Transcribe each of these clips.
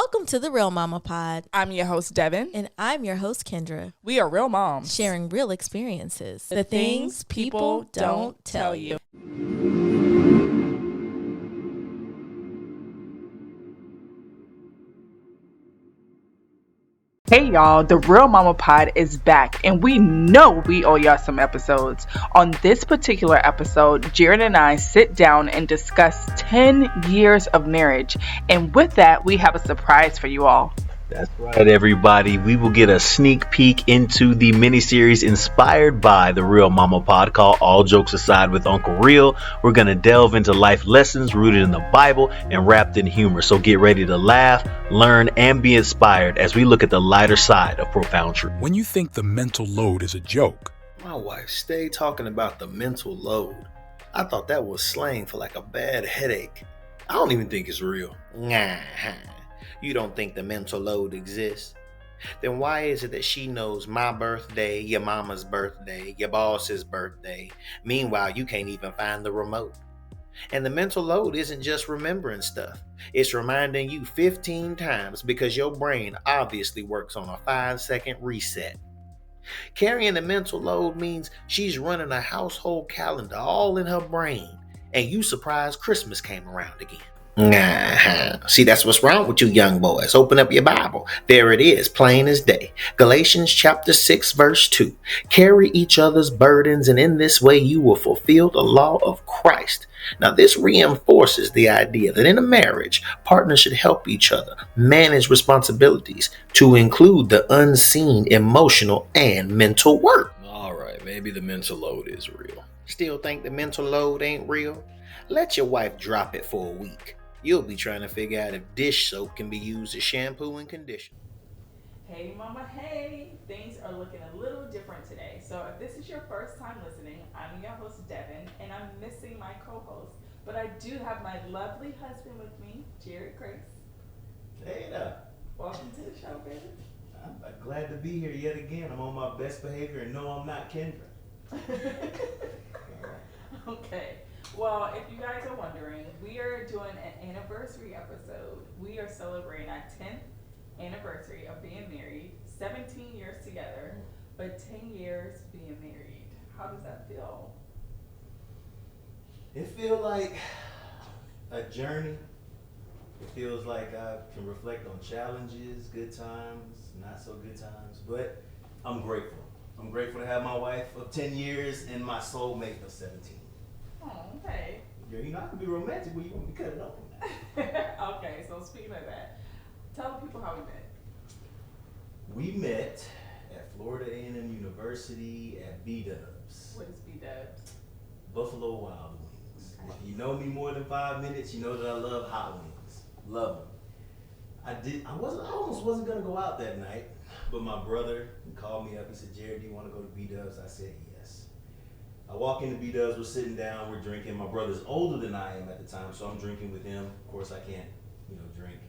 Welcome to the Real Mama Pod. I'm your host, Devin. And I'm your host, Kendra. We are real moms. Sharing real experiences. The things people don't tell you. Hey y'all, the Real Mama Pod is back and we know we owe y'all some episodes. On this particular episode, Jared and I sit down and discuss 10 years of marriage. And with that, we have a surprise for you all. That's right, everybody. We will get a sneak peek into the miniseries inspired by the Real Mama Pod called All Jokes Aside with Uncle Real. We're going to delve into life lessons rooted in the Bible and wrapped in humor. So get ready to laugh, learn, and be inspired as we look at the lighter side of profound truth. When you think the mental load is a joke. My wife stayed talking about the mental load. I thought that was slang for like a bad headache. I don't even think it's real. Nah. You don't think the mental load exists? Then why is it that she knows my birthday, your mama's birthday, your boss's birthday? Meanwhile, you can't even find the remote. And the mental load isn't just remembering stuff. It's reminding you 15 times because your brain obviously works on a 5-second reset. Carrying the mental load means she's running a household calendar all in her brain, and you surprised Christmas came around again. See, that's what's wrong with you young boys. Open up your Bible. There it is, plain as day. Galatians chapter 6, verse 2. Carry each other's burdens, and in this way you will fulfill the law of Christ. Now, this reinforces the idea that in a marriage, partners should help each other manage responsibilities to include the unseen emotional and mental work. All right, maybe the mental load is real. Still think the mental load ain't real? Let your wife drop it for a week. You'll be trying to figure out if dish soap can be used as shampoo and conditioner. Hey mama, hey! Things are looking a little different today. So if this is your first time listening, I'm your host Devin, and I'm missing my co-host. But I do have my lovely husband with me, Jared Grace. Hey there. Welcome to the show, baby. I'm glad to be here yet again. I'm on my best behavior and no, I'm not Kendra. Okay. Well, if you guys are wondering, we are doing an anniversary episode. We are celebrating our 10th anniversary of being married, 17 years together, but 10 years being married. How does that feel? It feels like a journey. It feels like I can reflect on challenges, good times, not so good times, but I'm grateful. I'm grateful to have my wife of 10 years and my soulmate of 17. Oh, okay. Girl, you know I can be romantic when you want me to cut it off. Okay, so speaking of that, tell the people how we met. We met at Florida A&M University at B-Dubs. What is B-Dubs? Buffalo Wild Wings. Okay. If you know me more than 5 minutes, you know that I love hot wings. Love them. I almost wasn't gonna go out that night, but my brother called me up. He said, "Jared, do you want to go to B-Dubs?" I said, "Yes." I walk into B-Dubs, we're sitting down, we're drinking. My brother's older than I am at the time, so I'm drinking with him. Of course, I can't, drink.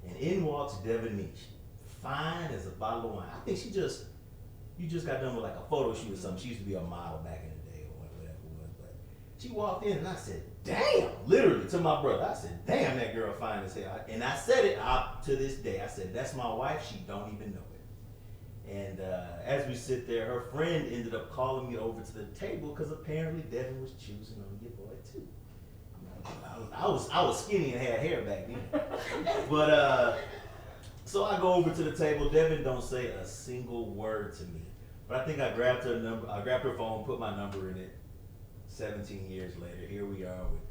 And in walks Devin Meach, fine as a bottle of wine. I think you just got done with like a photo shoot or something. She used to be a model back in the day or whatever it was. But she walked in and I said, "Damn," literally to my brother. I said, "Damn, that girl fine as hell." And I said it to this day. I said, "That's my wife. She don't even know it." And as we sit there, her friend ended up calling me over to the table because apparently Devin was choosing on your boy too. I was skinny and had hair back then. But so I go over to the table. Devin don't say a single word to me. But I think I grabbed her number. I grabbed her phone, put my number in it. 17 years later, here we are with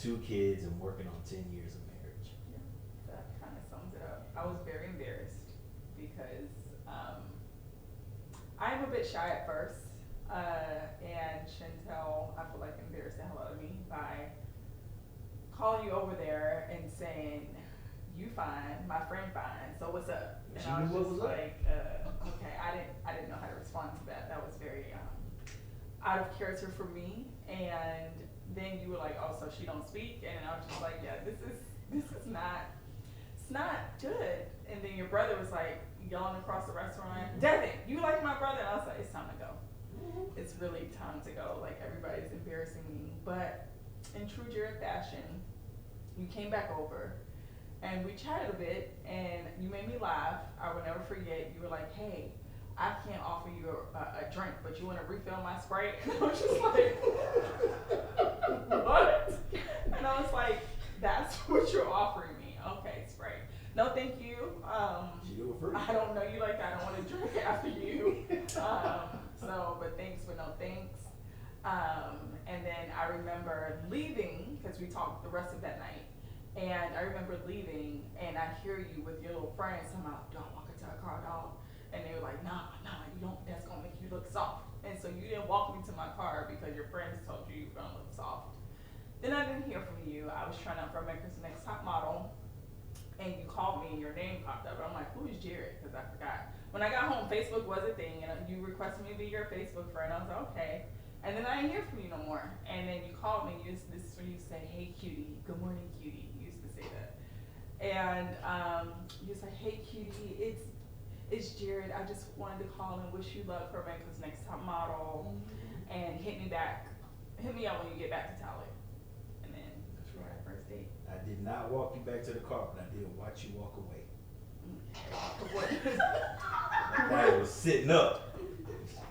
2 kids and working on 10 years of marriage. Yeah, that kind of sums it up. I was very embarrassed because I am a bit shy at first, and Chantel, I feel like, embarrassed the hell out of me by calling you over there and saying, "You fine, my friend fine, so what's up?" And She I was knew what just was up. like, okay, I didn't know how to respond to that. That was very out of character for me. And then you were like, "Oh, so she don't speak?" And I was just like, "Yeah, this is not, it's not good." And then your brother was like yelling across the restaurant, "Devin, you like my brother?" And I was like, "It's time to go. It's really time to go. Like, everybody's embarrassing me." But in true Jared fashion, you came back over And we chatted a bit, and you made me laugh. I will never forget. You were like, "Hey, I can't offer you a drink, but you want to refill my Sprite?" And I was just like, "What?" And I was like, "That's what you're offering me? Okay, Sprite. No, thank you. I don't know you like that. I don't want to drink after you. But thanks, but no thanks." And then I remember leaving because we talked the rest of that night. And I remember leaving, and I hear you with your little friends talking about, "Don't walk into a car, dog." And they were like, "Nah, you don't. That's gonna make you look soft." And so you didn't walk me to my car because your friends told you you were gonna look soft. Then I didn't hear from you. I was trying out for America's Next Top Model, and you called me, and your name popped up. I'm like, "Who is Jared?" Because I forgot. When I got home, Facebook was a thing, and you requested me to be your Facebook friend. I was like, okay. And then I didn't hear from you no more. And then you called me. This is when you say, "Hey, cutie. Good morning, cutie." You used to say that. And you was like, "Hey, cutie. It's Jared. I just wanted to call and wish you luck for America's Next Top Model, and hit me up when you get back to Tally." And then That's we had right. our first date. I did not walk you back to the car, but I did watch you walk away. That guy was sitting up.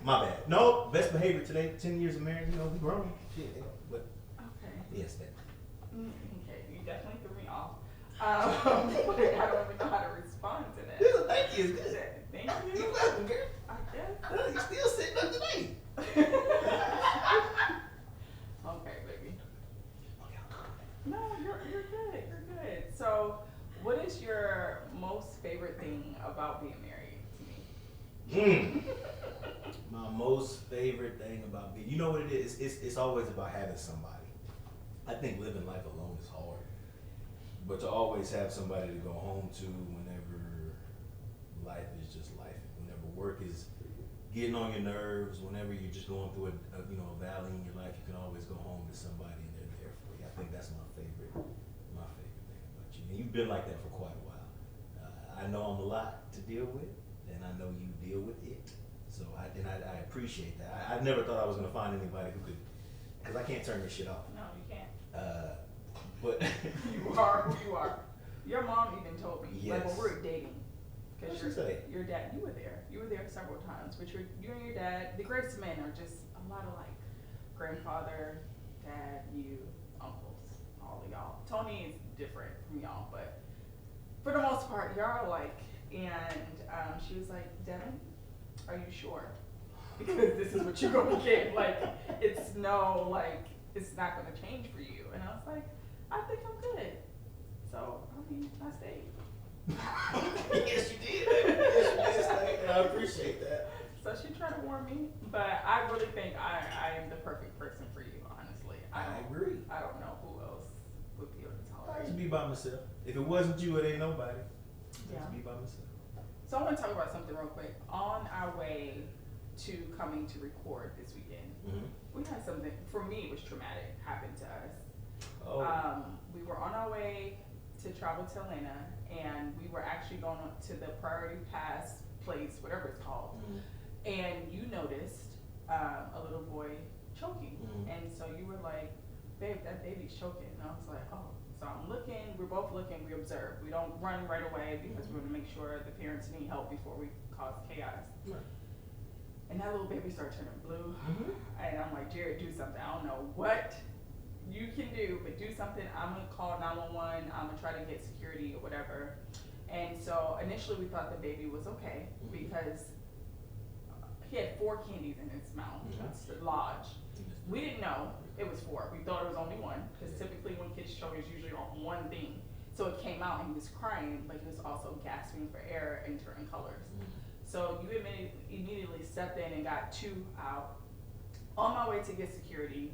My bad. No, best behavior today. 10 years of marriage, we grown. Shit, but Okay. yes, man. Okay, you definitely threw me off. But I don't even know how to respond to that. Thank you. It's good. Thank you. You're welcome, girl. I guess. You're still sitting up today. Okay, baby. No, you're good. You're good. So, what is your most favorite thing about being married to me? My most favorite thing about being, you know what it is? It's always about having somebody. I think living life alone is hard, but to always have somebody to go home to whenever life is just life, whenever work is getting on your nerves, whenever you're just going through a valley in your life, you can always go home to somebody and they're there for you. I think that's my favorite thing about you. And you've been like that for quite a while. I know I'm a lot to deal with, and I know you deal with it. So I appreciate that. I never thought I was gonna find anybody who could, because I can't turn this shit off. No, you can't. But You are who you are. Your mom even told me, like when Yes. we were dating, What'd because she say? your dad, you were there. You were there several times. But you and your dad, the greatest men are just a lot of like grandfather, dad, you, uncles, all of y'all. Tony is different from y'all, but for the most part, y'all are like. And she was like, "Devin, are you sure? Because this is what you're gonna get. Like, it's no like, it's not gonna change for you." And I was like, "I think I'm good." So I mean, I stayed. Yes, you did. Yes, you did. And I appreciate that. So she tried to warn me, but I really think I am the perfect person for you. Honestly, I agree. I don't know who else would be able to I tolerate. just be by myself. If it wasn't you, it ain't nobody. Yeah. Just be by myself. So I want to talk about something real quick. On our way to coming to record this weekend, we had something, for me it was traumatic, happen to us. Oh. We were on our way to travel to Atlanta, and we were actually going to the Priority Pass place, whatever it's called, and you noticed a little boy choking, and so you were like, "Babe, that baby's choking," and I was like, "Oh." So I'm looking, we're both looking, we observe. We don't run right away because we want to make sure the parents need help before we cause chaos. Right. And that little baby started turning blue. And I'm like, "Jared, do something. I don't know what you can do, but do something. I'm going to call 911. I'm going to try to get security or whatever." And so initially we thought the baby was okay because he had 4 candies in his mouth. That's lodged. We didn't know it was 4. We thought it was only 1 because typically when kids choke, it's usually on one thing. So it came out and he was crying, but he was also gasping for air and turning colors. So you immediately stepped in and got 2 out. On my way to get security,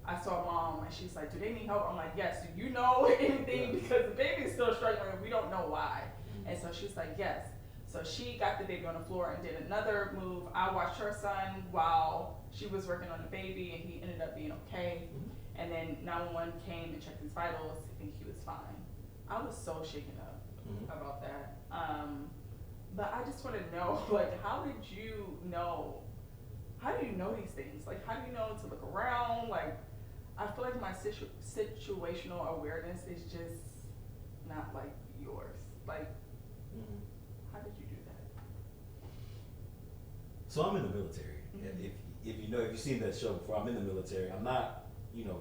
I saw Mom and she's like, "Do they need help?" I'm like, "Yes." "Do you know anything?" Because the baby is still struggling and we don't know why. And so she's like, "Yes." So she got the baby on the floor and did another move. I watched her son while she was working on the baby, and he ended up being okay. And then 911 came and checked his vitals, and he was fine. I was so shaken up about that. But I just want to know, like, how did you know? How do you know these things? Like, how do you know to look around? Like, I feel like my situational awareness is just not like yours? Like, Mhm. how did you do that? So I'm in the military. Mhm. And if you know, if you've seen that show before, I'm in the military. I'm not,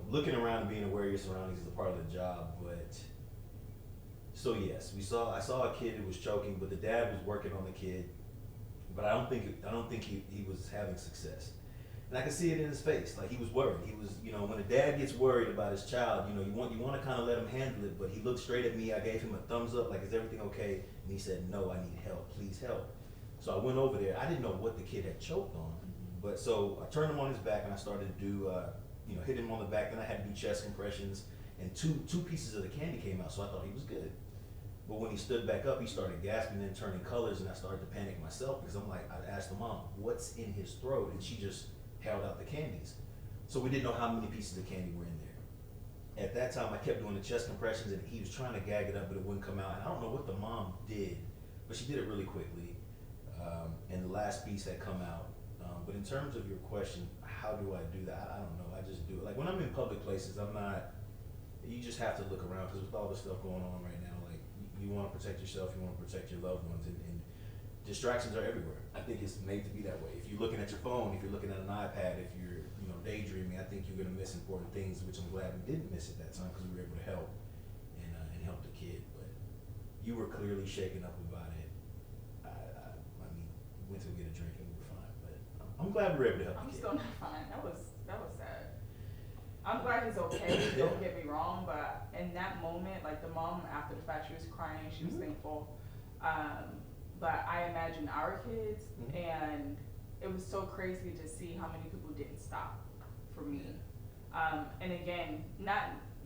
looking around and being aware of your surroundings is a part of the job, but so yes, I saw a kid who was choking, but the dad was working on the kid, but I don't think he was having success. And I could see it in his face, like he was worried. He was, when a dad gets worried about his child, you want to kind of let him handle it. But he looked straight at me. I gave him a thumbs up, like, is everything okay? And he said, no, I need help. Please help. So I went over there. I didn't know what the kid had choked on, but so I turned him on his back and I started to do, hit him on the back. Then I had to do chest compressions, and two pieces of the candy came out. So I thought he was good. But when he stood back up, he started gasping and turning colors, and I started to panic myself because I'm like, I asked the mom, what's in his throat? And she just held out the candies. So we didn't know how many pieces of candy were in there. At that time, I kept doing the chest compressions, and he was trying to gag it up, but it wouldn't come out. And I don't know what the mom did, but she did it really quickly. And the last piece had come out. But in terms of your question, how do I do that? I don't know. I just do it. Like when I'm in public places, you just have to look around, because with all the stuff going on right now, like you want to protect yourself, you want to protect your loved ones, and distractions are everywhere. I think it's made to be that way. If you're looking at your phone, if you're looking at an iPad, if you're daydreaming, I think you're going to miss important things, which I'm glad we didn't miss at that time because we were able to help and help the kid. But you were clearly shaken up about it. I mean, we went to get a drink and we were fine. But I'm glad we were able to help I'm the kid. still not fine. That was sad. I'm glad he's okay. Don't get me wrong, but in that moment, like the mom after the fact, she was crying. She was thankful. But I imagine our kids, and it was so crazy to see how many people didn't stop for me. And again,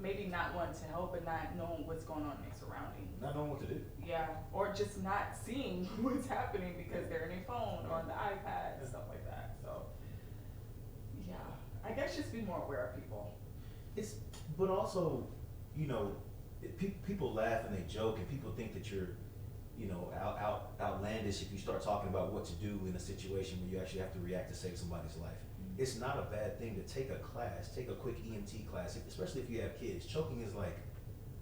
maybe not wanting to help, but not knowing what's going on in their surroundings. Not knowing what to do. Yeah, or just not seeing what's happening because they're in their phone or on the iPad and stuff like that. So, yeah, I guess just be more aware of people. But also, people laugh and they joke, and people think that you're, outlandish if you start talking about what to do in a situation where you actually have to react to save somebody's life. It's not a bad thing to take a class, take a quick EMT class, especially if you have kids. Choking is like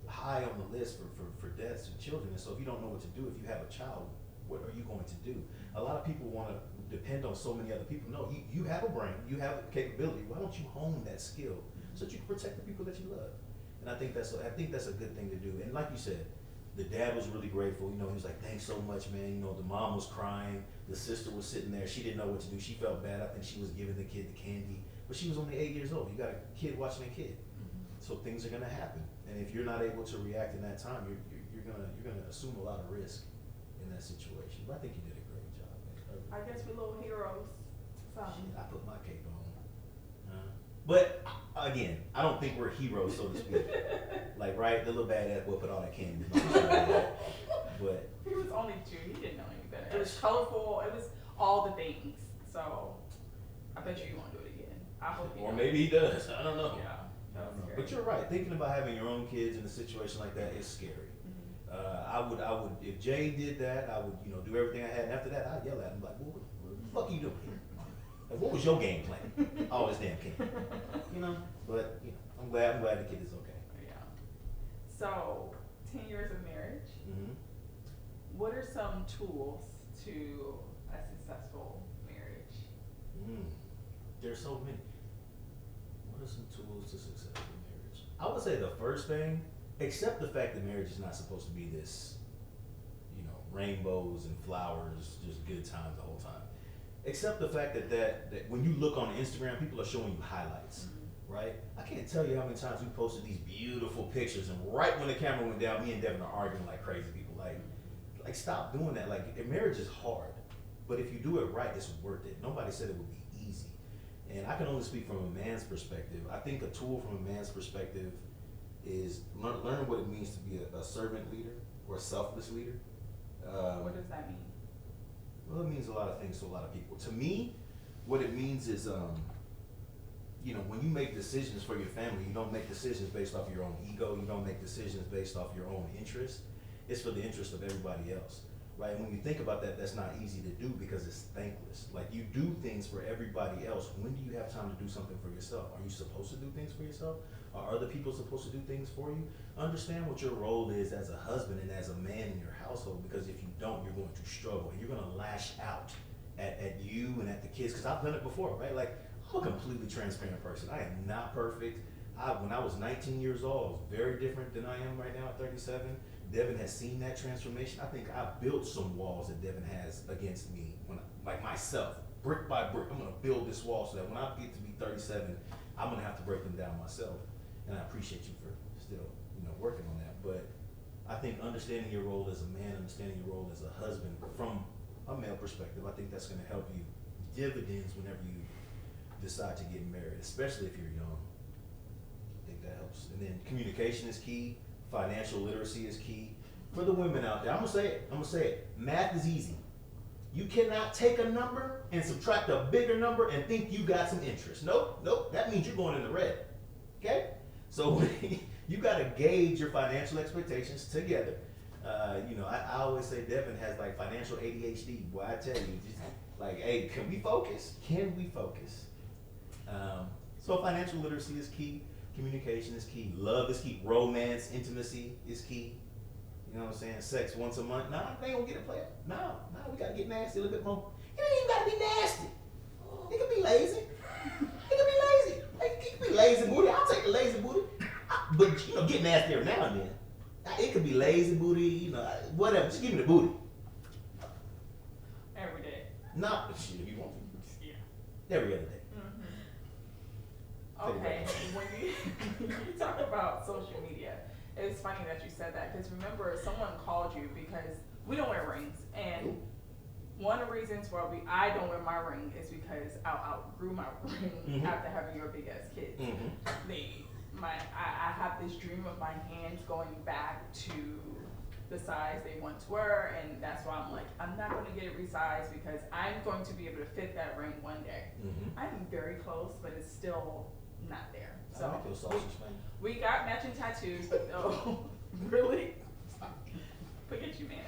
high on the list for deaths of children. And so if you don't know what to do, if you have a child, what are you going to do? A lot of people want to depend on so many other people. No, you have a brain, you have a capability. Why don't you hone that skill so that you can protect the people that you love? And I think that's a good thing to do. And like you said, the dad was really grateful. He was like, thanks so much, man. The mom was crying. The sister was sitting there. She didn't know what to do. She felt bad. I think she was giving the kid the candy. But she was only 8 years old. You got a kid watching a kid. So things are going to happen. And if you're not able to react in that time, you're gonna assume a lot of risk in that situation. But I think you did a great job, man. I guess we're little heroes. Shit, I put my cape on. But again, I don't think we're heroes, so to speak. Like, right, the little badass boy put all that candy. But He was only 2. He didn't know any better. It was colorful. It was all the things. So I bet you won't do it again. I hope you or don't. maybe he does. I don't know. Yeah. I That don't was know. scary. But you're right. Thinking about having your own kids in a situation like that is scary. I would, if Jay did that, I would, do everything I had. And after that, I'd yell at him like, well, what the fuck are you doing here? Like, what was your game plan? All this damn candy. But I'm glad the kid is okay. Yeah. So 10 years of marriage. Mm-hmm. What are some tools to a successful marriage? There's so many. What are some tools to successful marriage? I would say the first thing, accept the fact that marriage is not supposed to be this, rainbows and flowers, just good times the whole time. Accept the fact that when you look on Instagram, people are showing you highlights, right? I can't tell you how many times we posted these beautiful pictures, and right when the camera went down, me and Devin are arguing like crazy people. Like stop doing that. Like, marriage is hard, but if you do it right, it's worth it. Nobody said it would be easy. And I can only speak from a man's perspective. I think a tool from a man's perspective is learning what it means to be a servant leader or a selfless leader. What does that mean? Well, it means a lot of things to a lot of people. To me, what it means is, when you make decisions for your family, you don't make decisions based off your own ego. You don't make decisions based off your own interest. It's for the interest of everybody else. right? When you think about that, that's not easy to do because it's thankless. Like you do things for everybody else. When do you have time to do something for yourself? Are you supposed to do things for yourself? Are other people supposed to do things for you? Understand what your role is as a husband and as a man in your household, because if you don't, you're going to struggle and you're going to lash out at you and at the kids. Because I've done it before, right? Like, I'm a completely transparent person. I am not perfect. When I was 19 years old, I was very different than I am right now at 37. Devin has seen that transformation. I think I've built some walls that Devin has against me, like myself, brick by brick. I'm going to build this wall so that when I get to be 37, I'm going to have to break them down myself. And I appreciate you for still, working on that. But I think understanding your role as a man, understanding your role as a husband from a male perspective, I think that's going to help you dividends whenever you decide to get married, especially if you're young. I think that helps. And then communication is key. Financial literacy is key. For the women out there, I'm gonna say it. Math is easy. You cannot take a number and subtract a bigger number and think you got some interest. Nope. That means you're going in the red. Okay? So you got to gauge your financial expectations together. I always say Devin has like financial ADHD. Boy, I tell you, just like, hey, can we focus? So financial literacy is key. Communication is key. Love is key. Romance, intimacy is key. You know what I'm saying? Sex once a month. Nah, they ain't gonna get a player. No, we gotta get nasty a little bit more. It ain't even gotta be nasty. It could be lazy. It could be lazy booty. I'll take the lazy booty. But get nasty every now and then. It could be lazy booty, whatever. Just give me the booty. Every day. Not shit if you want to. Yeah. Every other day. Okay, when you talk about social media, it's funny that you said that, because remember, someone called you because we don't wear rings, and one of the reasons why I don't wear my ring is because I outgrew my ring after having your big ass kids. I have this dream of my hands going back to the size they once were, and that's why I'm like, I'm not going to get it resized because I'm going to be able to fit that ring one day. I'm very close, but it's still not there. So we got matching tattoos, but really, forget you, man.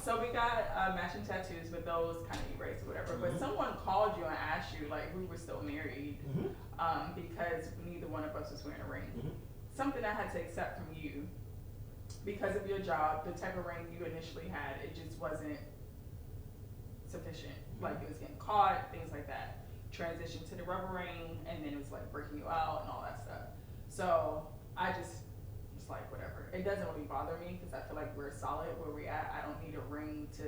So we got matching tattoos, but those kind of erased or whatever. But someone called you and asked you, like, we were still married, because neither one of us was wearing a ring. Something I had to accept from you because of your job, the type of ring you initially had, it just wasn't sufficient. Like, it was getting caught, things like that. Transitioned to the rubber ring, and then it was like breaking you out and all that stuff. So I just was like, whatever. It doesn't really bother me because I feel like we're solid where we're at. I don't need a ring to,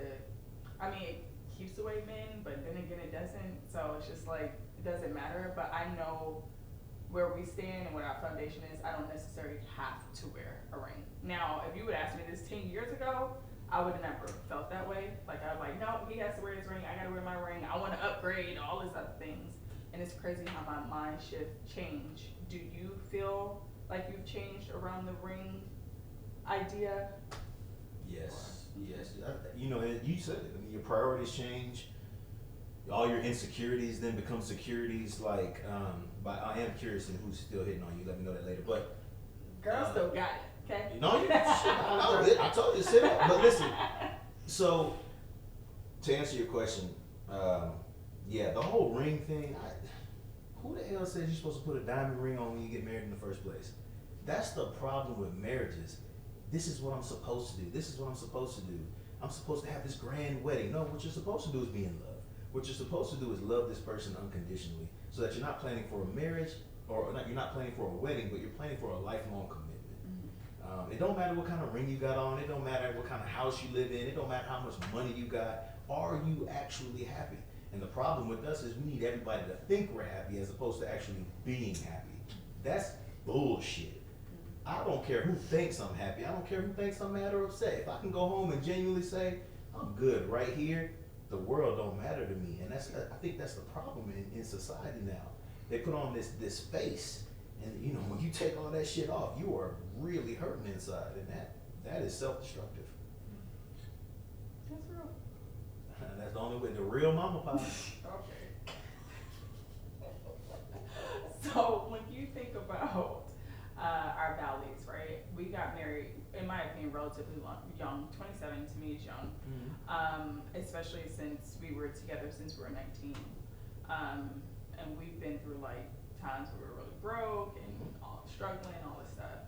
it keeps away men, but then again it doesn't. So it's just like, it doesn't matter, but I know where we stand and what our foundation is. I don't necessarily have to wear a ring. Now, if you would ask me this 10 years ago, I would have never felt that way. Like, I'm like, no, he has to wear his ring. I gotta wear my ring. I want to upgrade, all these other things. And it's crazy how my mind shift changed. Do you feel like you've changed around the ring idea? Yes. You said it. Your priorities change. All your insecurities then become securities. Like, but I am curious in who's still hitting on you. Let me know that later. But girl still got it. Okay. No, I told you to sit up. But listen, so to answer your question, the whole ring thing, who the hell says you're supposed to put a diamond ring on when you get married in the first place? That's the problem with marriages. This is what I'm supposed to do. This is what I'm supposed to do. I'm supposed to have this grand wedding. No, what you're supposed to do is be in love. What you're supposed to do is love this person unconditionally, so that you're not planning for a marriage, you're not planning for a wedding, but you're planning for a lifelong commitment. It don't matter what kind of ring you got on. It don't matter what kind of house you live in. It don't matter how much money you got. Are you actually happy? And the problem with us is we need everybody to think we're happy as opposed to actually being happy. That's bullshit. I don't care who thinks I'm happy. I don't care who thinks I'm mad or upset. If I can go home and genuinely say, I'm good right here, the world don't matter to me. And I think that's the problem in society now. They put on this face. And when you take all that shit off, you are really hurting inside, and that is self-destructive. That's real. That's the only way. The real mama pie. Okay. So when you think about our values, right? We got married, in my opinion, relatively young. 27 to me is young. especially since we were together since we were 19. And we've been through like times where we were really broke and struggling, all this stuff.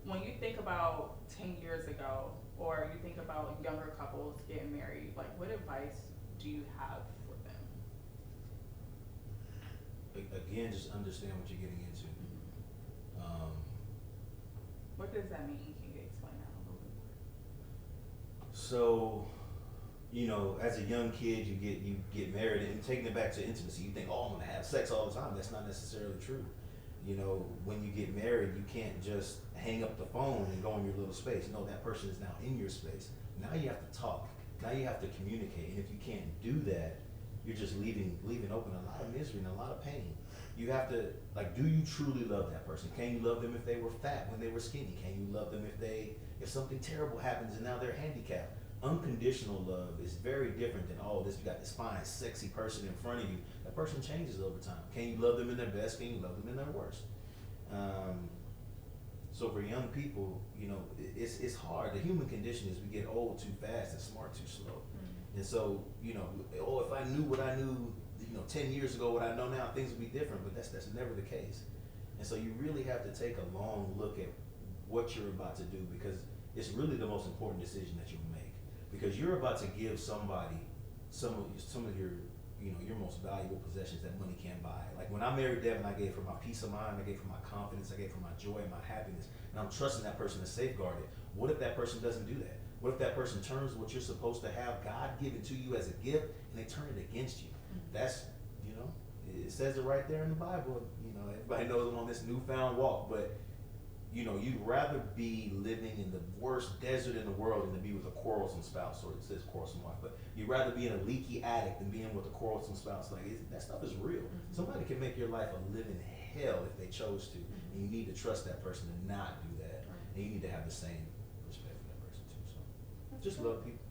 When you think about 10 years ago, or you think about younger couples getting married, like what advice do you have for them? Again, just understand what you're getting into. What does that mean? Can you explain that a little bit more? So, as a young kid, you get married, and taking it back to intimacy, you think, oh, I'm gonna have sex all the time. That's not necessarily true. When you get married, you can't just hang up the phone and go in your little space. No, that person is now in your space. Now you have to talk. Now you have to communicate. And if you can't do that, you're just leaving open a lot of misery and a lot of pain. You have to, do you truly love that person? Can you love them if they were fat when they were skinny? Can you love them if something terrible happens and now they're handicapped? Unconditional love is very different than, you got this fine, sexy person in front of you. That person changes over time. Can you love them in their best? Can you love them in their worst? So for young people, it's hard. The human condition is we get old too fast and smart too slow. And so, if I knew what I knew, 10 years ago, what I know now, things would be different, but that's never the case. And so you really have to take a long look at what you're about to do, because it's really the most important decision that you'll make. Because you're about to give somebody some of your most valuable possessions that money can't buy. Like when I married Devin, I gave her my peace of mind, I gave her my confidence, I gave her my joy and my happiness, and I'm trusting that person to safeguard it. What if that person doesn't do that? What if that person turns what you're supposed to have, God given to you as a gift, and they turn it against you? That's, it says it right there in the Bible. Everybody knows I'm on this newfound walk, but you'd rather be living in the worst desert in the world than to be with a quarrelsome spouse, or it says quarrelsome wife, but you'd rather be in a leaky attic than being with a quarrelsome spouse. That stuff is real. Somebody can make your life a living hell if they chose to, and you need to trust that person to not do that, and you need to have the same respect for that person too. So just love people.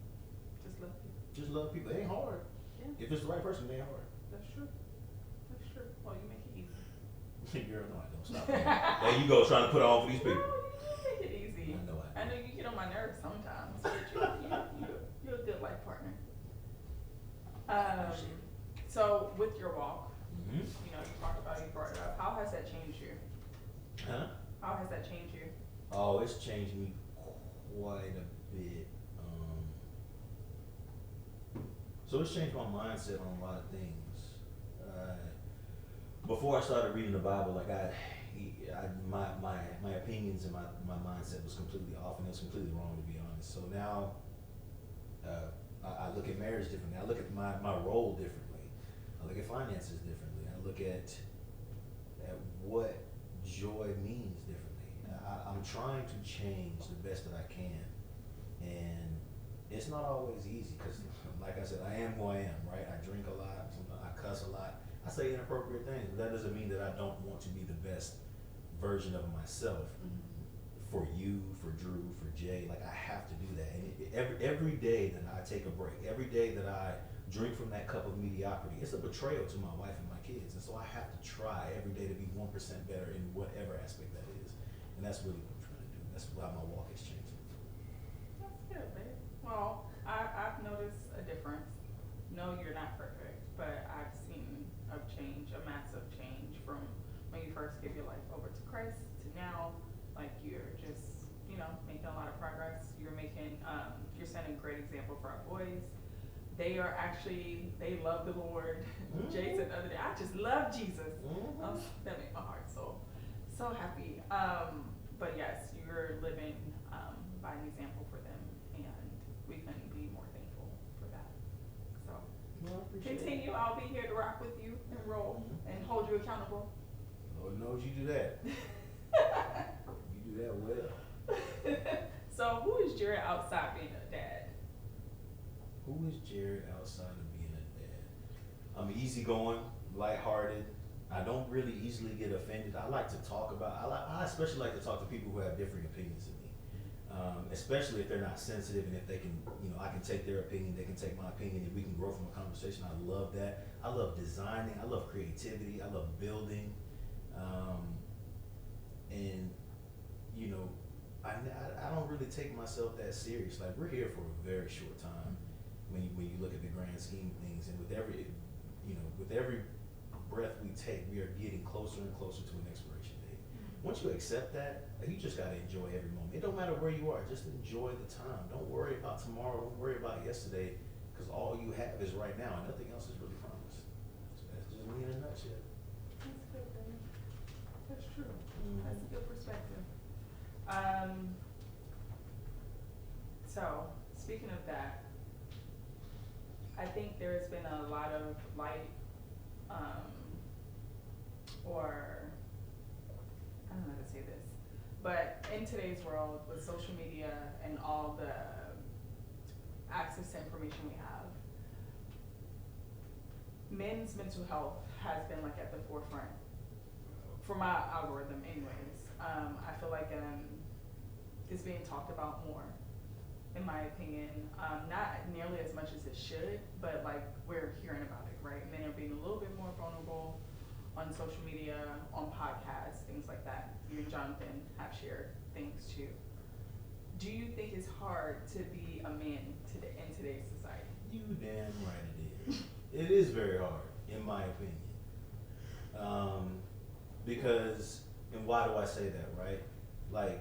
Just love people. Just love people. It ain't hard. Yeah. If it's the right person, it ain't hard. That's true. That's true. Well, you make it easy. Girl, no, I don't. Stop. There you go, trying to put it on for these people. No, you make it easy. I know you get on my nerves sometimes, but you're a good life partner. So with your walk, you talked about, you brought it up. How has that changed you? Huh? How has that changed you? Oh, it's changed me quite a bit. So it's changed my mindset on a lot of things. Before I started reading the Bible, my opinions and my mindset was completely off, and it was completely wrong, to be honest. So now I look at marriage differently. I look at my role differently. I look at finances differently. I look at what joy means differently. I'm trying to change the best that I can, and it's not always easy because, like I said, I am who I am, right? I drink a lot, I cuss a lot, I say inappropriate things, but that doesn't mean that I don't want to be the best version of myself for you, for Drew, for Jay. I have to do that. And every day that I take a break, every day that I drink from that cup of mediocrity, it's a betrayal to my wife and my kids. And so I have to try every day to be 1% better in whatever aspect that is. And that's really what I'm trying to do. That's why my walk is changing. That's good, babe. Well, I've noticed a difference. No, you're not perfect, but I've seen a change, a massive change from when you first gave your life over to Christ to now. You're just, making a lot of progress. You're setting a great example for our boys. They love the Lord. Jay said the other day, I just love Jesus. That made my heart so happy. But yes, you're living by an example for them, and we couldn't be more thankful for that. So continue. I'll be here to rock with you and roll and hold you accountable. Lord knows you do that. You do that well. So who is Jared outside being a dad? Who is Jared outside of being a dad? I'm easygoing, lighthearted. I don't really easily get offended. I like to talk about. I especially like to talk to people who have different opinions than me, especially if they're not sensitive and if they can, I can take their opinion, they can take my opinion, and we can grow from a conversation. I love that. I love designing. I love creativity. I love building, and I don't really take myself that serious. We're here for a very short time. when you look at the grand scheme of things, and with every breath we take, we are getting closer and closer to an expiration date. Once you accept that, you just gotta enjoy every moment. It don't matter where you are, just enjoy the time. Don't worry about tomorrow. Don't worry about yesterday, because all you have is right now, and nothing else is really promised. So that's just me in a nutshell. That's good, baby. That's true. Mm-hmm. That's a good perspective. So, speaking of that, I think there's been a lot of light, or I don't know how to say this, but in today's world with social media and all the access to information we have, men's mental health has been like at the forefront for my algorithm anyways. I feel like it's being talked about more, in my opinion. Not nearly as much as it should, but like we're hearing about it, right? Men are being a little bit more vulnerable on social media, on podcasts, things like that. You and Jonathan have shared things too. Do you think it's hard to be a man in today's society? You damn right it is. It is very hard, in my opinion. Because, and why do I say that, right? Like,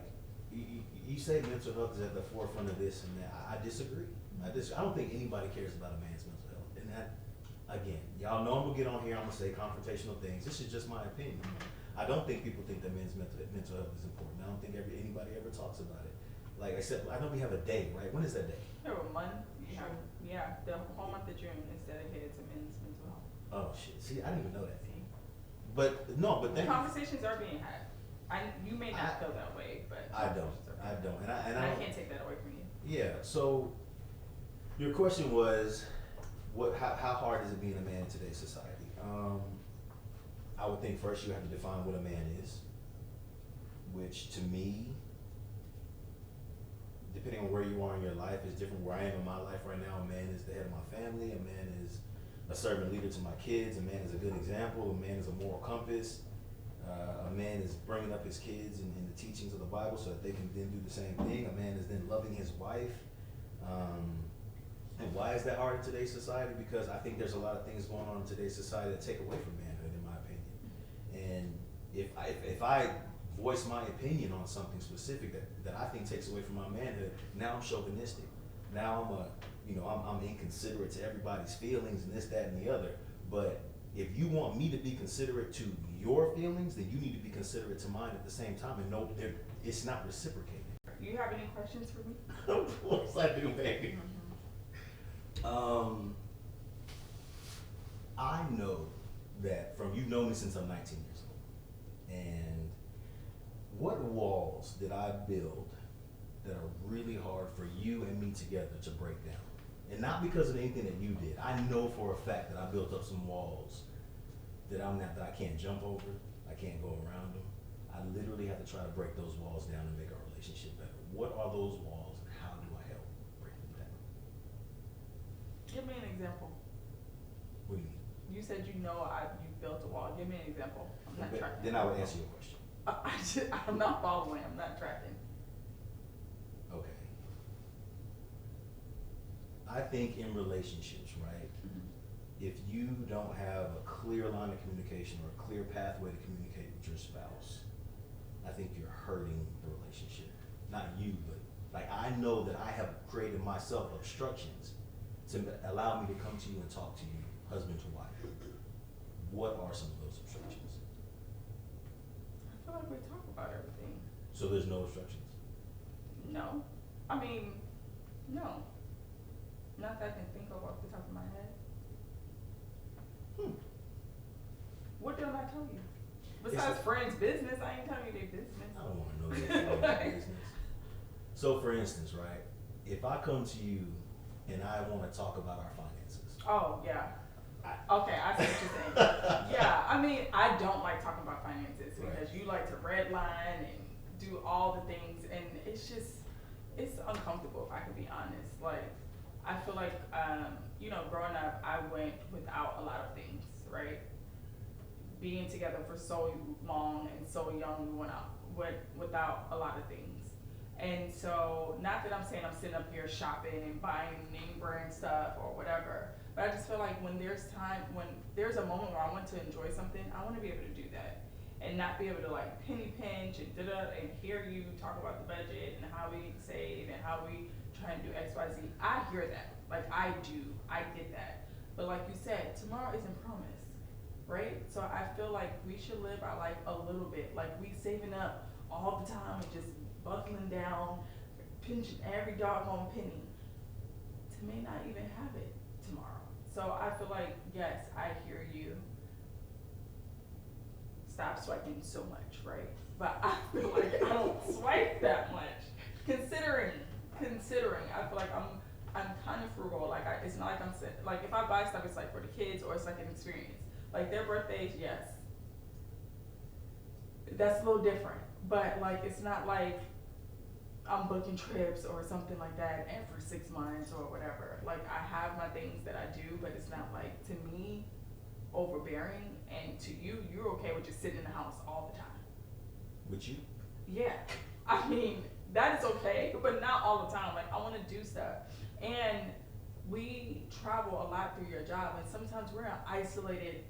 you say mental health is at the forefront of this and that. I disagree. I don't think anybody cares about a man's mental health. And that, again, y'all know I'm gonna get on here, I'm gonna say confrontational things. This is just my opinion. I don't think people think that men's mental health is important. I don't think anybody ever talks about it. Like, except, I know we have a day, right? When is that day? We have a month. Yeah, the whole month of June is dedicated to men's mental health. Oh shit! See, I didn't even know that. But no, but the conversations are being had. You may not feel that way, but I don't, and I can't take that away from you. Yeah. So, your question was, how hard is it being a man in today's society? I would think first you have to define what a man is, which to me, depending on where you are in your life, is different. Where I am in my life right now, a man is the head of my family. A man is a servant leader to my kids. A man is a good example. A man is a moral compass. A man is bringing up his kids in the teachings of the Bible so that they can then do the same thing. A man is then loving his wife. And why is that hard in today's society? Because I think there's a lot of things going on in today's society that take away from manhood, in my opinion. And if I voice my opinion on something specific that I think takes away from my manhood, now I'm chauvinistic. Now I'm inconsiderate to everybody's feelings and this, that, and the other. But if you want me to be considerate to your feelings, then you need to be considerate to mine at the same time, and know it's not reciprocated. Do you have any questions for me? Of course I do, baby. I know that you've known me since I'm 19 years old. And what walls did I build that are really hard for you and me together to break down? And not because of anything that you did. I know for a fact that I built up some walls that I can't jump over, I can't go around them. I literally have to try to break those walls down and make our relationship better. What are those walls and how do I help break them down? Give me an example. What do you mean? You said you built a wall. Give me an example. I'm not tracking. Then I would answer your question. I'm not following. I'm not tracking. Okay. I think in relationships, right? Mm-hmm. If you don't have a clear line of communication or a clear pathway to communicate with your spouse, I think you're hurting the relationship. Not you, but like I know that I have created myself obstructions to allow me to come to you and talk to you, husband to wife. What are some of those obstructions? I feel like we talk about everything. So there's no obstructions? No. I mean, no. Not that I can think of off the top of my head. What did I tell you? Besides friends' business, I ain't telling you their business. I don't want to know your friends' business. So for instance, right, if I come to you and I want to talk about our finances. Oh, yeah. Okay, I see what you're saying. Yeah, I mean, I don't like talking about finances because you like to redline and do all the things, and it's uncomfortable, if I can be honest. Like, I feel like, growing up, I went without a lot of things, right? Being together for so long and so young, we went without a lot of things. And so, not that I'm saying I'm sitting up here shopping and buying name brand stuff or whatever, but I just feel like when there's a moment where I want to enjoy something, I want to be able to do that and not be able to like penny pinch and and hear you talk about the budget and how we save and how we try and do X, Y, Z. I hear that. Like I get that. But like you said, tomorrow isn't promised, right? So I feel like we should live our life a little bit. Like we saving up all the time and just buckling down, pinching every doggone penny to may not even have it tomorrow. So I feel like, yes, I hear you. Stop swiping so much, right? But I feel like I don't swipe that much. Considering, I feel like I'm kind of frugal. Like it's not like like if I buy stuff, it's like for the kids or it's like an experience. Like their birthdays, yes, that's a little different. But like it's not like I'm booking trips or something like that every 6 months or whatever. Like I have my things that I do, but it's not like to me overbearing, and to you, you're okay with just sitting in the house all the time. With you? Yeah, I mean that is okay, but not all the time. Like I want to do stuff, and we travel a lot through your job, and sometimes we're in isolated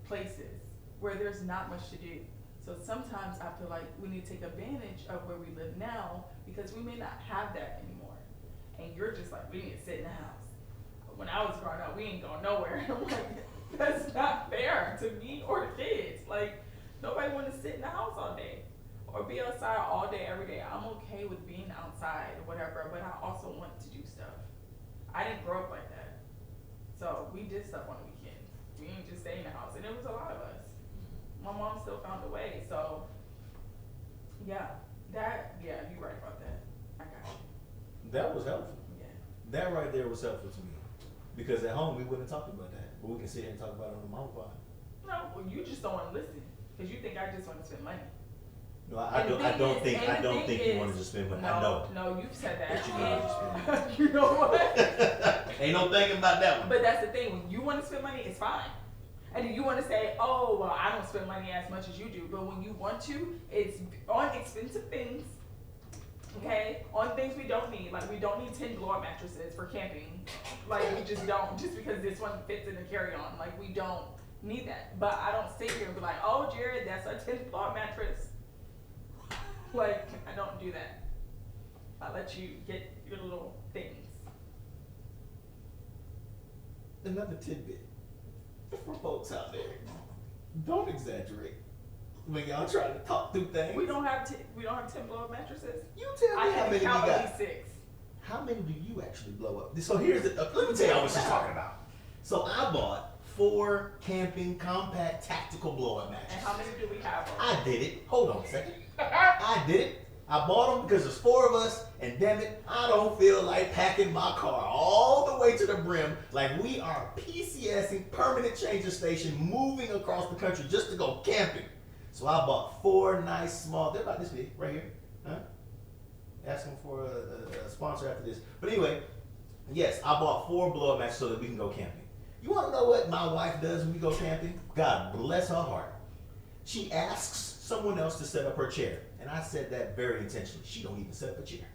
places where there's not much to do. So sometimes I feel like we need to take advantage of where we live now because we may not have that anymore. And you're just like, we need to sit in the house. When I was growing up, we ain't going nowhere. I'm like, that's not fair to me or the kids. Like, nobody want to sit in the house all day or be outside all day, every day. I'm okay with being outside or whatever, but I also want to do stuff. I didn't grow up like that. So we did stuff on the weekends. We didn't just stay in the house. And it was a lot of us. My mom still found a way, so yeah, you're right about that. I got you. That was helpful. Yeah. That right there was helpful to me. Because at home we wouldn't talk about that. But we can sit here and talk about it on the mama pod. No, well, you just don't want to listen because you think I just want to spend money. No, I don't think you wanted to spend money. No, I know. No, you've said that. But you wanted to spend money. You know what? Ain't no thinking about that one. But that's the thing. When you want to spend money, it's fine. And you want to say, oh, well, I don't spend money as much as you do. But when you want to, it's on expensive things, okay? On things we don't need. Like, we don't need 10 blow-up mattresses for camping. Like, we just don't. Just because this one fits in the carry-on. Like, we don't need that. But I don't sit here and be like, oh, Jared, that's a 10 blow-up mattress. Like, I don't do that. I let you get your little things. Another tidbit. For folks out there, don't exaggerate when y'all trying to talk through things. We don't have 10 blow-up mattresses. You tell me how many we count got. at least 6. How many do you actually blow up? So here's let me tell y'all what she's talking about. So I bought 4 camping compact tactical blow-up mattresses. And how many do we have? I did it. Hold on a second. I did it. I bought them because there's 4 of us, and damn it, I don't feel like packing my car all the way to the brim like we are PCSing, permanent changer station, moving across the country just to go camping. So I bought 4 nice small, they're about this big, right here. Huh? Asking for a sponsor after this. But anyway, yes, I bought 4 blow-up mattresses so that we can go camping. You want to know what my wife does when we go camping? God bless her heart. She asks someone else to set up her chair. And I said that very intentionally. She don't even set up a chair.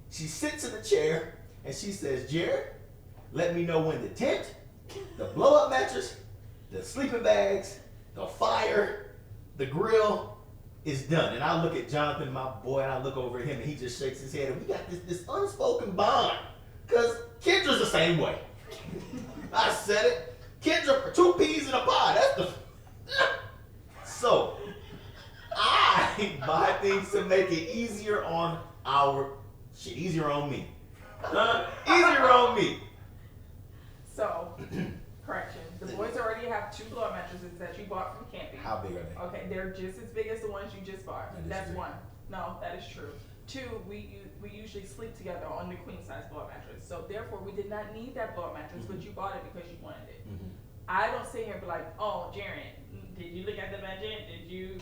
She sits in the chair and she says, Jared, let me know when the tent, the blow-up mattress, the sleeping bags, the fire, the grill is done. And I look at Jonathan, my boy, and I look over at him and he just shakes his head. And we got this unspoken bond. Because Kendra's the same way. I said it. Kendra, 2 peas in a pod. That's the... So... I buy things to make it easier on easier on me. Easier on me. So, correction. The boys already have 2 blow-up mattresses that you bought from camping. How big are they? Okay, they're just as big as the ones you just bought. That's true. 1. No, that is true. 2, we usually sleep together on the queen size blow-up mattress. So therefore, we did not need that blow-up mattress, but you bought it because you wanted it. Mm-hmm. I don't sit here and be like, oh, Jaren, did you look at the budget? Did you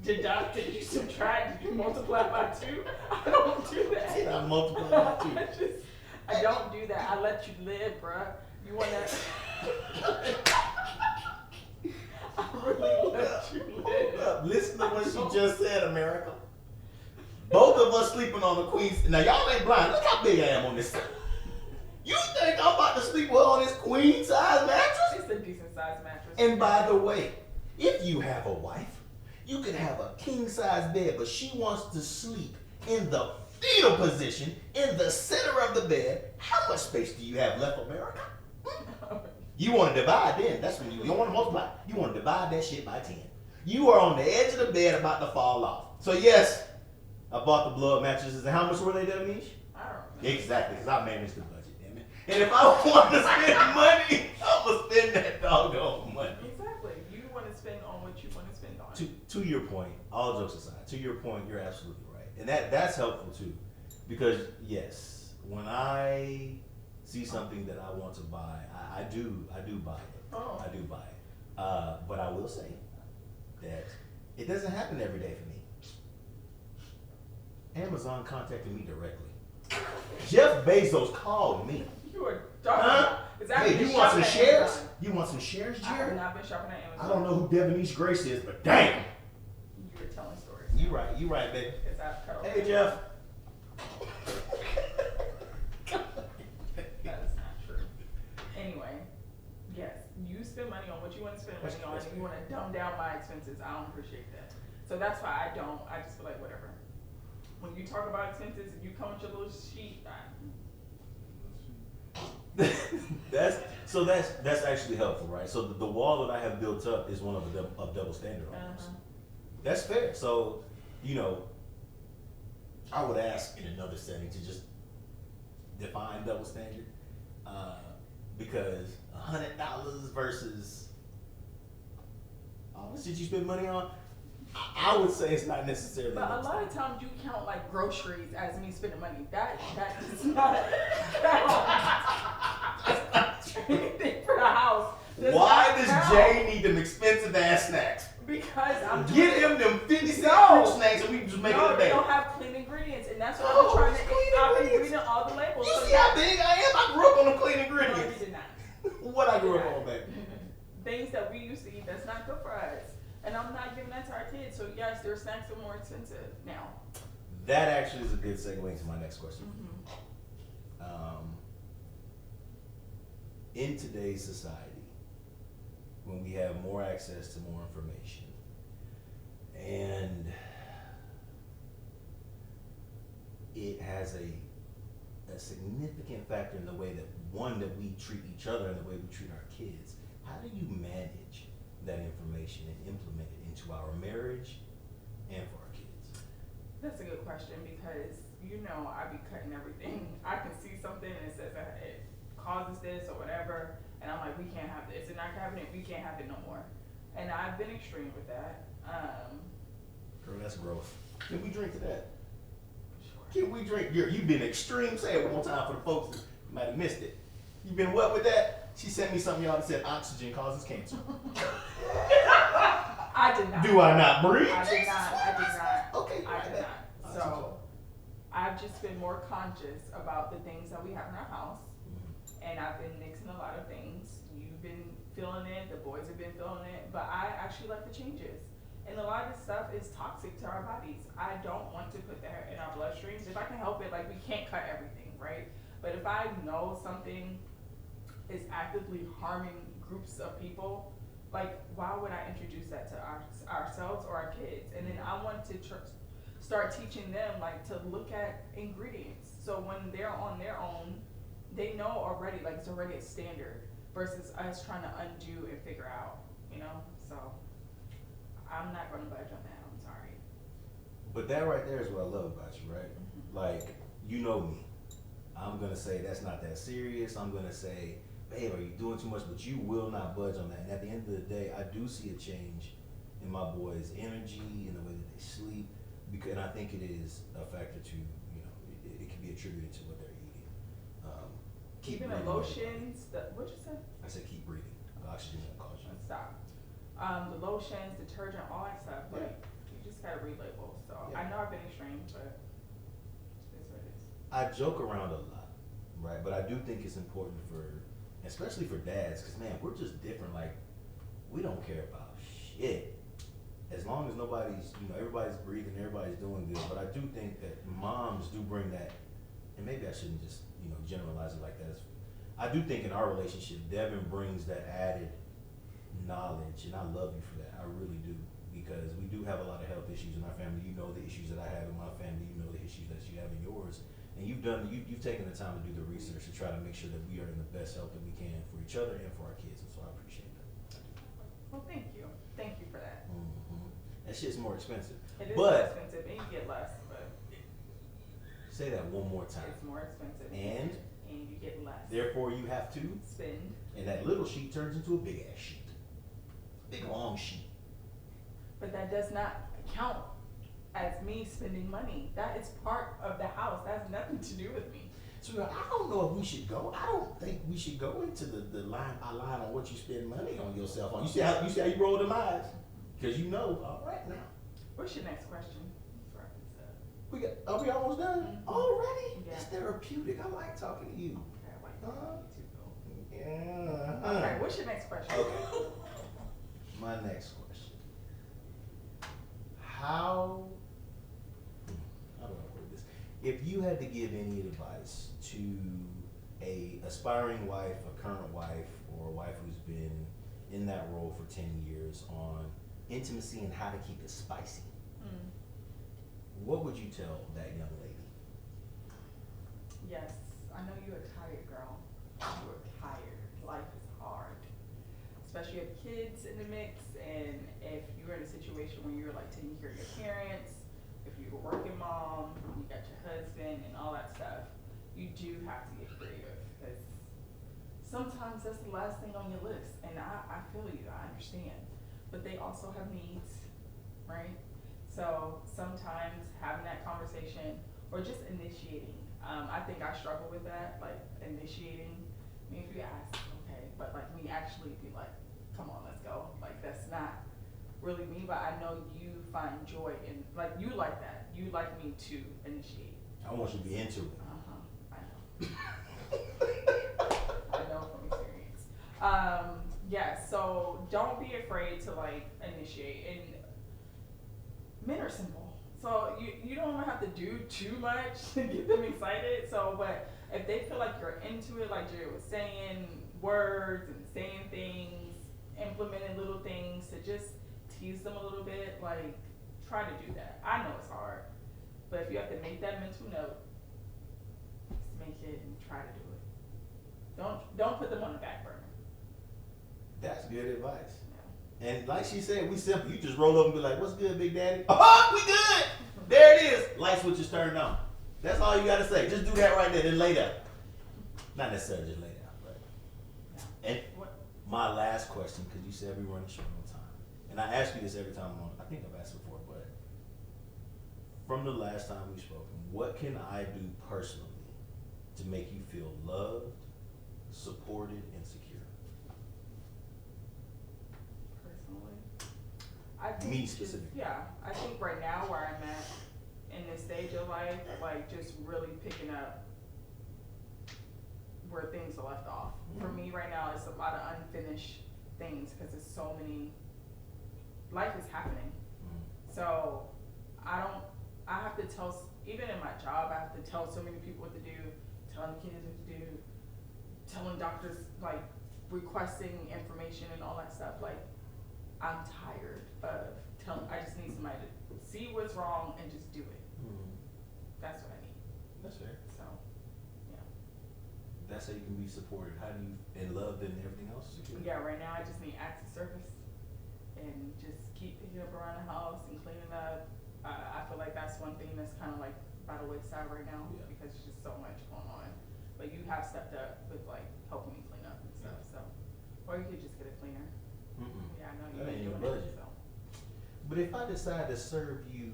deduct? Did you subtract? Did you multiply by 2? I don't do that. Did I multiply by 2? I don't do that. I let you live, bruh. You wanna? I really let you live. Listen to what she just said, America. Both both of us sleeping on the queen. Now y'all ain't blind. Look how big I am on this. You think I'm about to sleep with on this queen size mattress? It's a decent size mattress. And by the way, if you have a wife, you can have a king size bed, but she wants to sleep in the fetal position in the center of the bed. How much space do you have left, America? You want to divide then. That's when you don't want to multiply. You want to divide that shit by 10. You are on the edge of the bed about to fall off. So yes, I bought the blow up mattresses. And how much were they, Demish? I don't know. Exactly, because I managed the budget, damn it. And if I want to spend money, I'm going to spend that doggone money. Exactly. You want to spend on what you want to spend on. To your point, all jokes aside, to your point, you're absolutely right. And that's helpful too. Because yes, when I see something that I want to buy, I do buy it. Oh. I do buy it. But I will say that it doesn't happen every day for me. Amazon contacted me directly. Jeff Bezos called me. You are dark. Hey, you want some shares? You want some shares, I have Jared? not been shopping at Amazon. I don't know who Devonish Grace is, but damn. You were telling stories. You right, baby. Because I've cut off. Hey, Jeff. That is not true. Anyway, yes, you spend money on what you want to spend money on, and you want to dumb down my expenses. I don't appreciate that. So that's why I don't. I just feel like whatever. When you talk about expenses and you come with your little sheet, that's actually helpful, right? So the wall that I have built up is one of double standard almost. That's fair. So, I would ask in another setting to just define double standard, because $100 versus how much did you spend money on? I would say it's not necessarily. but a lot of times you count like groceries as me spending money. That is not anything for the house. Why does Jay need them expensive ass snacks? Because I'm Get him them 50-cent fruit snacks and we can just make it a they day. don't have clean ingredients, and that's why I'm trying to. I've been reading all the labels. You so see how big I am? I grew up on them clean No, ingredients. you did not. What I grew up on, baby. Things that we used to eat that's not good for us. And I'm not giving that to our kids. So yes, their snacks are more expensive now. That actually is a good segue into my next question. In today's society, when we have more access to more information, and it has a significant factor in the way that we treat each other and the way we treat our kids. How do you manage that information and implement it into our marriage and for our kids? That's a good question because I be cutting everything. I can see something and it says that it causes this or whatever, and I'm like, we can't have this. And not having it, we can't have it no more. And I've been extreme with that. Girl, that's growth. Can we drink to that? Sure. Can we drink? You've been extreme. Say it one more time for the folks that might have missed it. You've been what with that? She sent me something y'all that said oxygen causes cancer. I did not. Do I not breathe? I did not. Okay, I did not. Oxygen. So I've just been more conscious about the things that we have in our house. And I've been mixing a lot of things. You've been feeling it, the boys have been feeling it, but I actually like the changes. And a lot of this stuff is toxic to our bodies. I don't want to put that in our bloodstreams. If I can help it, like we can't cut everything, right? But if I know something is actively harming groups of people, like why would I introduce that to ourselves or our kids? And then I want to start teaching them like to look at ingredients. So when they're on their own, they know already, like it's already a standard versus us trying to undo and figure out, So I'm not going to budge on that. I'm sorry. But that right there is what I love about you, right? Like, you know me. I'm going to say that's not that serious. I'm going to say, babe, are you doing too much? But you will not budge on that. And at the end of the day, I do see a change in my boys' energy, in the way that they sleep. And I think it is a factor to, it can be attributed to what they're eating. Even the lotions, what'd you say? I said keep breathing. The oxygen won't cause you. Stop. The lotions, detergent, all that stuff. Like you just gotta read labels. So I know I've been extreme, but it's what it is. I joke around a lot, right? But I do think it's important especially for dads, because man, we're just different. Like we don't care about shit. as long as nobody's, everybody's breathing, everybody's doing good. But I do think that moms do bring that, and maybe I shouldn't just, generalize it like that. I do think in our relationship, Devin brings that added knowledge, and I love you for that. I really do, because we do have a lot of health issues in our family. You know the issues that I have in my family. You know the issues that you have in yours, and you've taken the time to do the research to try to make sure that we are in the best health that we can for each other and for our kids. And so I appreciate that. Well, thank you for that. Mm-hmm. That shit's more expensive. It is more expensive, and you get less. But say that one more time. It's more expensive, and you get less. Therefore, you have to spend. And that little sheet turns into a big ass sheet, big long sheet. But that does not count as me spending money. That is part of the house. That has nothing to do with me. So I don't know if we should go. I don't think we should go into the line on what you spend money on yourself on. You see how you roll them eyes? Because all right now. What's your next question? Are we almost done? Mm-hmm. Already? Yeah. It's therapeutic. I like talking to you. Okay, I like talking to you too, though. Yeah. All right, what's your next question? Okay. My next question. How do I word this? If you had to give any advice to a aspiring wife, a current wife, or a wife who's been in that role for 10 years on intimacy and how to keep it spicy, what would you tell that young lady? Yes, I know you're a tired girl. You're tired. Life is hard. Especially if kids in the mix, and if you're in a situation where you're like taking care of your parents, if you're a working mom, you got your husband and all that stuff, you do have to get creative, because sometimes that's the last thing on your list. And I feel you, I understand. But they also have needs, right? So sometimes having that conversation or just initiating, I think I struggle with that, like initiating. I mean, if you ask, okay, but like me actually be like, come on, let's go. Like that's not really me, but I know you find joy in, like you like that. You like me to initiate. I want you to be into it. I know. I know from experience. Yeah, so don't be afraid to like initiate. And men are simple, so you don't even have to do too much to get them excited. So, but if they feel like you're into it, like Jerry was saying, words and saying things, implementing little things to just tease them a little bit, like try to do that. I know it's hard, but if you have to make that mental note, just make it and try to do it. Don't put them on the back burner. That's good advice. Yeah. And like she said, we simple. You just roll up and be like, "What's good, Big Daddy?" Oh, we good. There it is. Light switch is turned on. That's all you gotta say. Just do that right there, then lay down. Not necessarily just lay down, but. And my last question, because you said we run the show on time, and I ask you this every time I think I've asked before, but from the last time we spoke, what can I do personally to make you feel loved, supported, and secure? I think Me specifically. I think right now where I'm at in this stage of life, like just really picking up where things are left off. For me right now, it's a lot of unfinished things because there's so many, life is happening. So I have to tell, even in my job, I have to tell so many people what to do, telling kids what to do, telling doctors, like requesting information and all that stuff. Like, I'm tired of I just need somebody to see what's wrong and just do it. That's what I need. That's fair. So, yeah. That's how you can be supported. How do you, and loved and everything else? Secure? Yeah, right now I just need acts of service and just keep picking up around the house and cleaning up. I feel like that's one thing that's kind of like by the wayside right now because there's just so much going on. But you have stepped up with like helping me clean up and stuff. So, or you could just get a cleaner. Yeah, I know you ain't doing it. So. But if I decide to serve you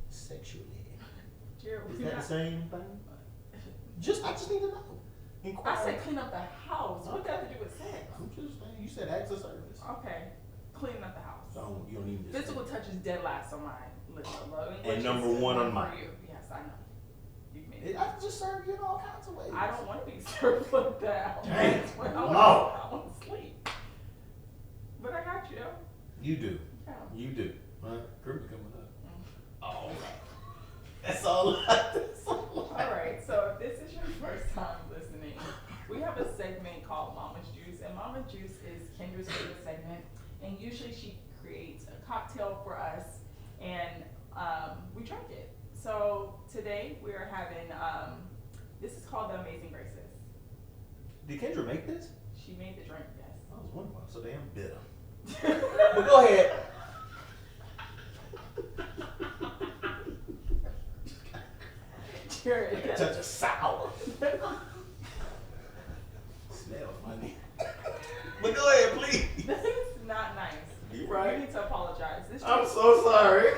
sexually, Jared, is that the same thing? I just need to know. Inquire. I said clean up the house. What got to do with sex? I'm just saying. You said acts of service. Okay, cleaning up the house. So you don't even. Physical touch is dead last on my list. And number one on mine. Yes, I know. You made it. I can just serve you in all kinds of ways. I don't want to be served like that. Dang. I want to sleep. But I got you. You do. Yeah. You do. Christmas coming up. All right. That's all. That's all. All right. So if this is your first time listening, we have a segment called Mama's Juice, and Mama Juice is Kendra's favorite segment. And usually she creates a cocktail for us, and we drink it. So today we are having this is called the Amazing Graces. Did Kendra make this? She made the drink, yes. I was wondering why I'm so damn bitter. But go ahead. Jared, A touch of sour. Smell funny. But go ahead, please. this is not nice. You right. You need to apologize. This I'm drink- so sorry.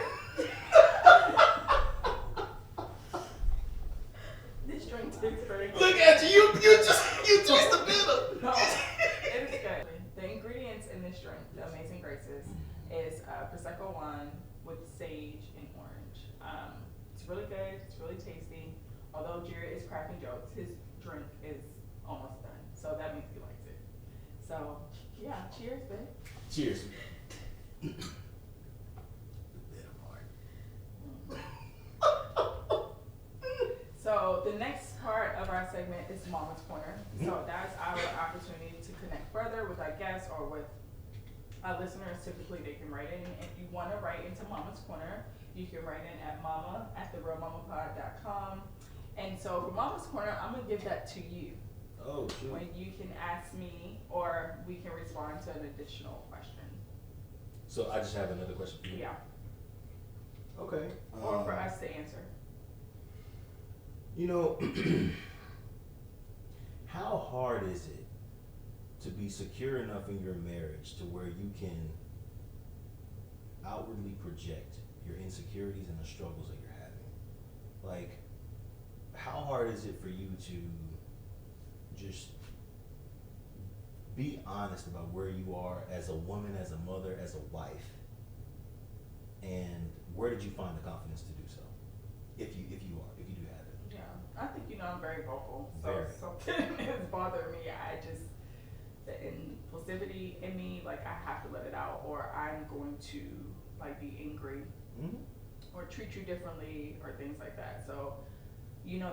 This drink tastes very good. Look at you. You taste the bitter. No, it is good. The ingredients in this drink, the Amazing Graces, is Prosecco wine with sage and orange. It's really good. It's really tasty. Although Jared is cracking jokes, his drink is almost done. So that means he likes it. So, yeah, cheers, babe. Cheers. So the next part of our segment is Mama's Corner. So that's our opportunity to connect further with our guests or with our listeners. Typically, they can write in. If you want to write into Mama's Corner, you can write in at mama@therealmamapod.com. And so for Mama's Corner, I'm going to give that to you. Oh, shoot. When you can ask me or we can respond to an additional question. So I just have another question for you. Yeah. Okay. Or for us to answer. You know, how hard is it to be secure enough in your marriage to where you can outwardly project your insecurities and the struggles that you're having? Like, how hard is it for you to just be honest about where you are as a woman, as a mother, as a wife? And where did you find the confidence to do so? If you do have it. Yeah, I think I'm very vocal. So Very. something is bothering me. The impulsivity in me, like I have to let it out, or I'm going to like be angry, or treat you differently, or things like that. So,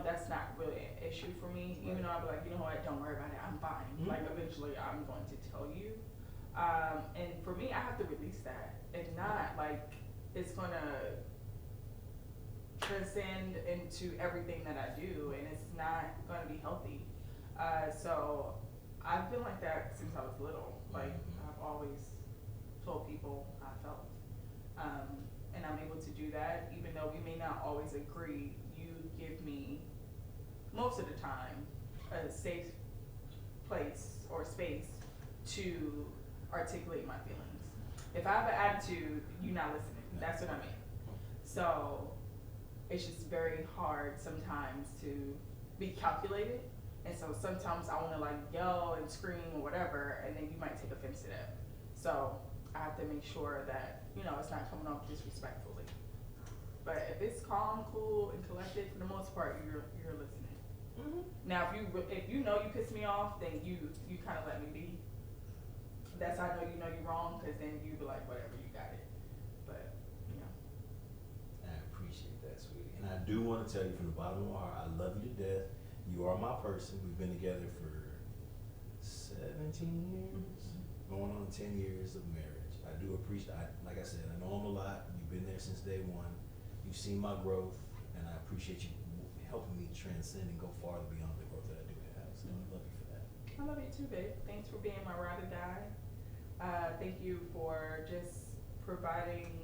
that's not really an issue for me. Even though I'll be like, you know what, don't worry about it. I'm fine. Like eventually, I'm going to tell you. And for me, I have to release that. If not, like it's gonna transcend into everything that I do, and it's not going to be healthy. So I've been like that since I was little. Like I've always told people how I felt, and I'm able to do that even though we may not always agree. You give me most of the time a safe place or space to articulate my feelings. If I have an attitude, you're not listening. That's what I mean. So it's just very hard sometimes to be calculated. And so sometimes I want to like yell and scream or whatever, and then you might take offense to that. So I have to make sure that, it's not coming off disrespectfully. But if it's calm, cool, and collected, for the most part, you're listening. Now, if you know you piss me off, then you kind of let me be. That's how I know you're wrong, because then you be like, whatever, you got it. But, I appreciate that, sweetie. And I do want to tell you from the bottom of my heart, I love you to death. You are my person. We've been together for 17 years, going on 10 years of marriage. I do appreciate, like I said, I know I'm a lot. You've been there since day one. You've seen my growth, and I appreciate you helping me transcend and go farther beyond the growth that I do have. So I love you for that. I love you too, babe. Thanks for being my ride or die. Thank you for just providing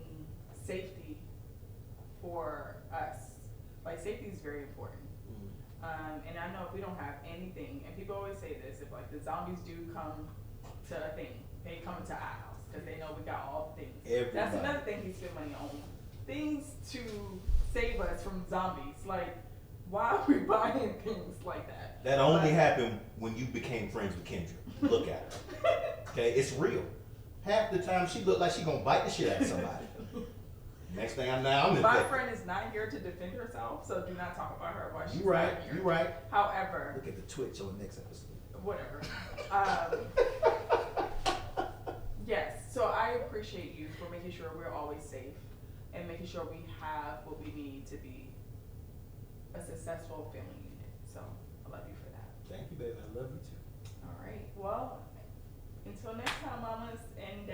safety for us. Like, safety is very important. And I know if we don't have anything, and people always say this, if like the zombies do come to a thing, they come into our house because they know we got all the things. Everybody. That's another thing he spent money on. Things to save us from zombies. Like, why are we buying things like that? That only happened when you became friends with Kendra. Look at her. Okay, it's real. Half the time she look like she gonna bite the shit out of somebody. Next thing I'm in. My friend is not here to defend herself, so do not talk about her while she's not here. You right. However, Look at the Twitch on the next episode. whatever. Yes, so I appreciate you for making sure we're always safe. making sure we have what we need to be a successful family unit. So I love you for that. Thank you, baby. I love you too. All right. Well, until next time, mamas and